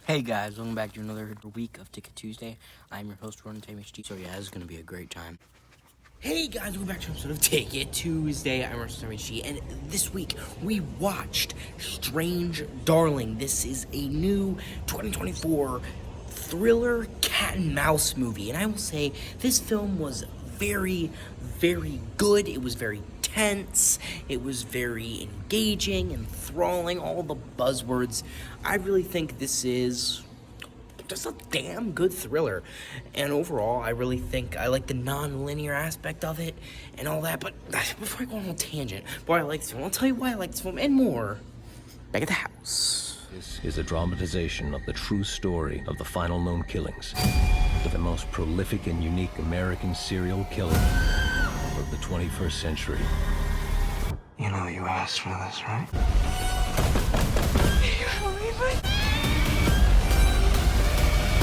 Hey guys, welcome back to another week of Ticket Tuesday. I'm your host, Ron TMHD. So yeah, this is going to be a great time. Hey guys, welcome back to an episode of Ticket Tuesday. I'm Russell TMHD, and this week we watched Strange Darling. This is a new 2024 thriller cat and mouse movie, and I will say this film was very, very good. It was very tense. It was very engaging, enthralling, all the buzzwords. I really think this is just a damn good thriller. And overall, I really think I like the non-linear aspect of it and all that. But before I go on a tangent, why I like this film, I'll tell you why I like this film and more back at the house. This is a dramatization of the true story of the final known killings of the most prolific and unique American serial killer of the 21st century. You know you asked for this, right?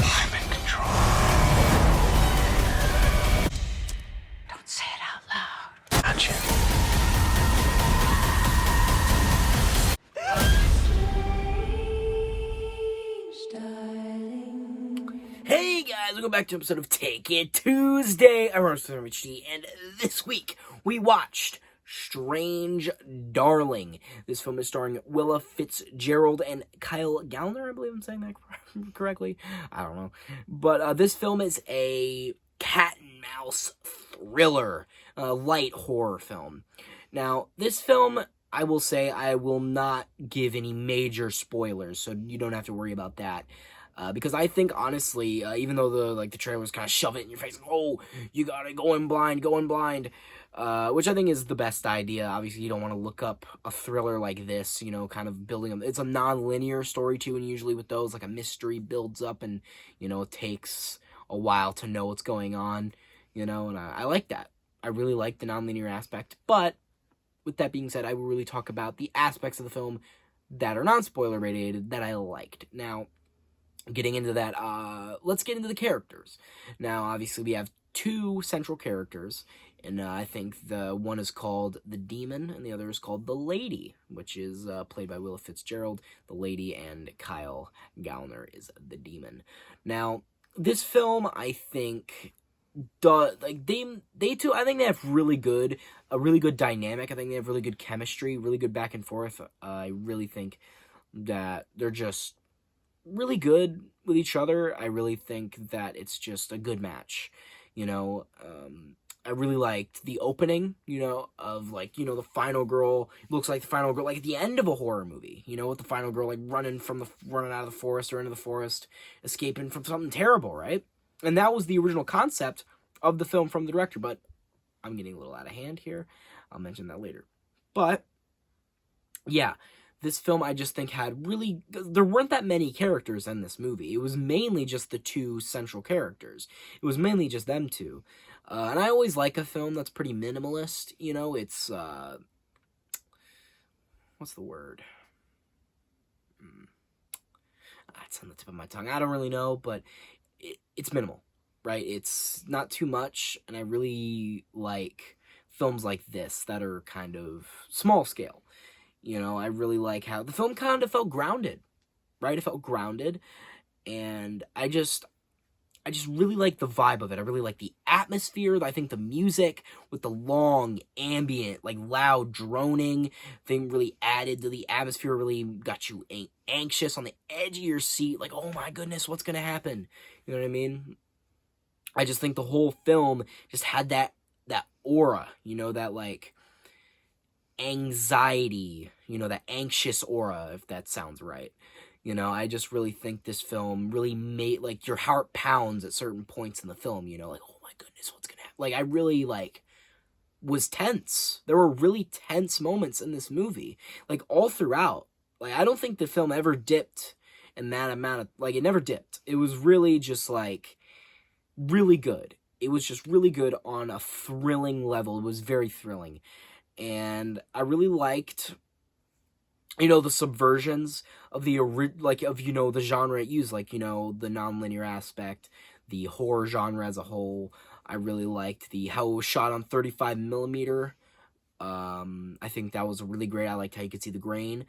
I'm in control. Don't say it out loud. Gotcha. Hey guys, welcome back to an episode of Take It Tuesday. I'm Russell TMHD, and this week we watched Strange Darling. This film is starring Willa, Fitzgerald, and Kyle Gallner. I believe I'm saying that correctly. I don't know. But this film is a cat and mouse thriller, light horror film. Now, this film, I will say, I will not give any major spoilers, so you don't have to worry about that. Because I think, honestly, even though the trailers kind of shove it in your face, oh, you gotta go in blind, which I think is the best idea. Obviously, you don't want to look up a thriller like this, you know, kind of building them. It's a non-linear story, too, and usually with those, like, a mystery builds up, and, you know, it takes a while to know what's going on, you know, and I like that. I really like the non-linear aspect, but with that being said, I will really talk about the aspects of the film that are non-spoiler rated that I liked. Now, getting into that, let's get into the characters. Now, obviously, we have two central characters, and I think the one is called the Demon, and the other is called the Lady, which is played by Willa Fitzgerald. The Lady and Kyle Gallner is the Demon. Now, this film, I think, they two, I think they have a really good dynamic. I think they have really good chemistry, really good back and forth. I really think that they're just really good with each other. I really think that it's just a good match, you know. I really liked the opening, you know, of, like, you know, the final girl looks like the final girl, like at the end of a horror movie, you know, with the final girl, like, running out of the forest or into the forest, escaping from something terrible, right? And that was the original concept of the film from the director, but I'm getting a little out of hand here. I'll mention that later. But, yeah, this film, I just think, there weren't that many characters in this movie. It was mainly just the two central characters. It was mainly just them two. And I always like a film that's pretty minimalist, you know. It's, what's the word? It's on the tip of my tongue. I don't really know, but it's minimal, right? It's not too much, and I really like films like this that are kind of small scale. You know, I really like how the film kind of felt grounded, right? It felt grounded, and I just really like the vibe of it. I really like the atmosphere. I think the music with the long, ambient, like, loud droning thing really added to the atmosphere, really got you anxious on the edge of your seat, like, oh my goodness, what's gonna happen? You know what I mean? I just think the whole film just had that aura, you know, that, like, anxiety, you know, that anxious aura, if that sounds right. You know, I just really think this film really made, like, your heart pounds at certain points in the film, you know, like, oh my goodness, what's gonna happen? Like, I really, like, was tense. There were really tense moments in this movie, like, all throughout. Like, I don't think the film ever dipped in that amount of, like, it never dipped. It was really just, like, really good. It was just really good on a thrilling level. It was very thrilling. And I really liked, you know, the subversions of the genre it used, like, you know, the non-linear aspect, the horror genre as a whole. I really liked how it was shot on 35 millimeter. I think that was really great. I liked how you could see the grain.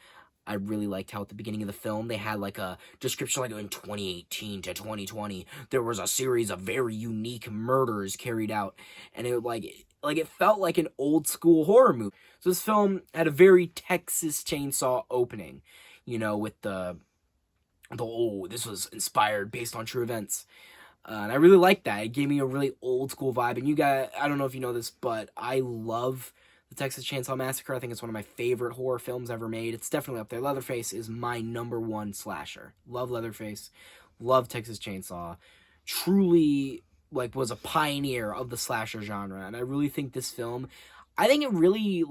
I really liked how at the beginning of the film they had like a description like in 2018 to 2020 there was a series of very unique murders carried out, and it felt like an old school horror movie. So this film had a very Texas Chainsaw opening, with this was inspired based on true events. And I really liked that. It gave me a really old school vibe. And I don't know if you know this, but I love the Texas Chainsaw Massacre. I think it's one of my favorite horror films ever made. It's definitely up there. Leatherface is my #1 slasher. Love Leatherface. Love Texas Chainsaw. Truly, was a pioneer of the slasher genre. And I really think this film, I think it really,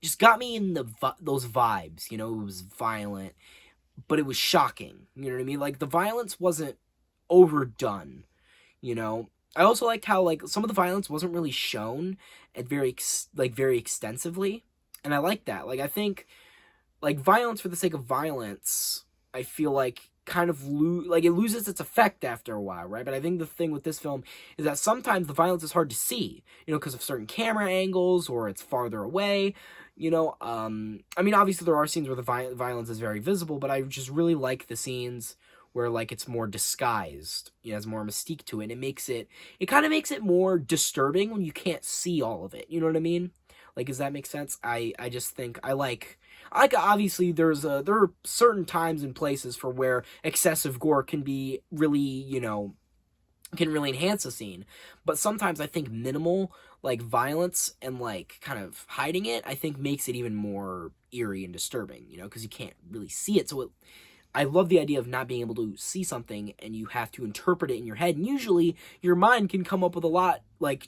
just got me in those vibes. It was violent, but it was shocking. You know what I mean? The violence wasn't overdone. I also liked how some of the violence wasn't really shown at very extensively, and I like that. I think violence for the sake of violence, I feel kind of it loses its effect after a while, right? But I think the thing with this film is that sometimes the violence is hard to see, because of certain camera angles or it's farther away. I mean, obviously there are scenes where the violence is very visible, but I just really like the scenes where it's more disguised, it has more mystique to it. And it kind of makes it more disturbing when you can't see all of it. You know what I mean? Does that make sense? I just think I like obviously there are certain times and places for where excessive gore can be really, can really enhance a scene. But sometimes I think minimal, violence and, kind of hiding it, I think makes it even more eerie and disturbing, because you can't really see it. So I love the idea of not being able to see something and you have to interpret it in your head. And usually your mind can come up with a lot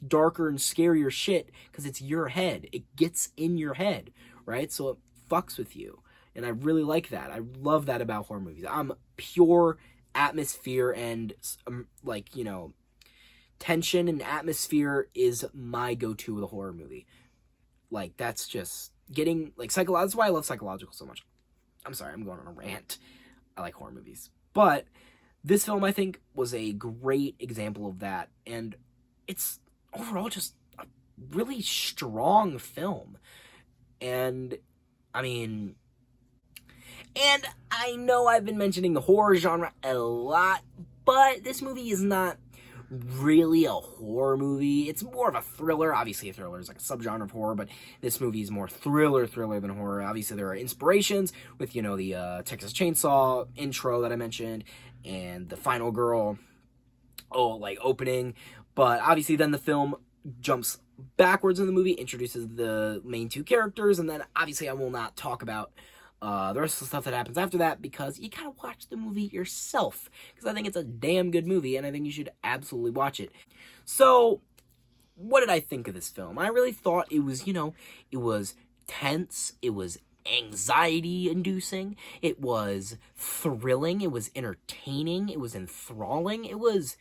darker and scarier shit because it's your head. It gets in your head, right? So it fucks with you. And I really like that. I love that about horror movies. I'm pure atmosphere and tension and atmosphere is my go-to with a horror movie. That's just getting that's why I love psychological so much. I'm sorry, I'm going on a rant. I like horror movies. But this film, I think, was a great example of that. And it's overall just a really strong film. And, I mean... And I know I've been mentioning the horror genre a lot, but this movie is not really a horror movie. It's more of a thriller. Obviously, a thriller is a subgenre of horror, but this movie is more thriller than horror. Obviously, there are inspirations with, the Texas Chainsaw intro that I mentioned, and the final girl, opening. But obviously, then the film jumps backwards in the movie, introduces the main two characters, and then obviously I will not talk about the rest of the stuff that happens after that because you gotta watch the movie yourself. Because I think it's a damn good movie and I think you should absolutely watch it. So, what did I think of this film? I really thought it was, it was tense, it was anxiety-inducing, it was thrilling, it was entertaining, it was enthralling, it was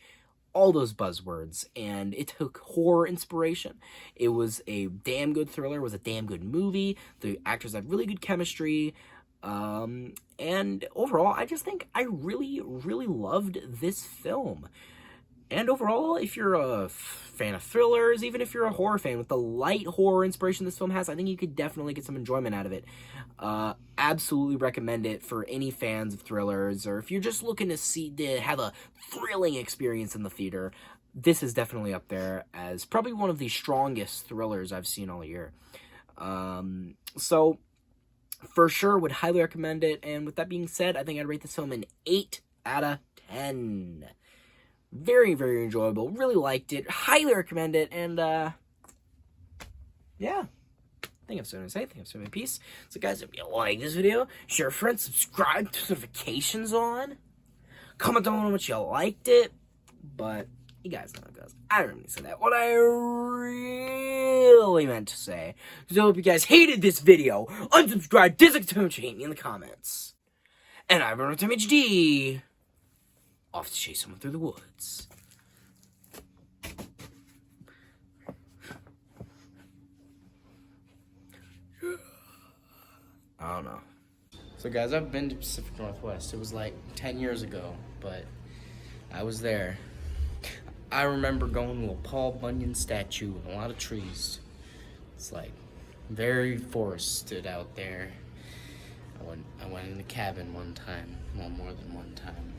all those buzzwords, and it took horror inspiration. It was a damn good thriller, it was a damn good movie, the actors had really good chemistry, and overall, I just think I really, really loved this film. And overall, if you're a fan of thrillers, even if you're a horror fan, with the light horror inspiration this film has, I think you could definitely get some enjoyment out of it. Absolutely recommend it for any fans of thrillers, or if you're just looking to have a thrilling experience in the theater, this is definitely up there as probably one of the strongest thrillers I've seen all year. So, for sure, would highly recommend it, and with that being said, I think I'd rate this film an 8 out of 10. Very, very enjoyable. Really liked it. Highly recommend it. And, yeah. I think I'm starting to say. I think I'm starting to peace. So, guys, if you like this video, share, friends, subscribe, turn notifications on. Comment down below what you liked it. But, you guys know how it goes. I don't really say that. What I really meant to say. So, I hope you guys hated this video. Unsubscribe, dislike, hate me in the comments. And I'm Tim HD. Off to chase someone through the woods. I don't know. So guys, I've been to Pacific Northwest. It was 10 years ago, but I was there. I remember going to a Paul Bunyan statue and a lot of trees. It's very forested out there. I went in the cabin one time. Well, more than one time.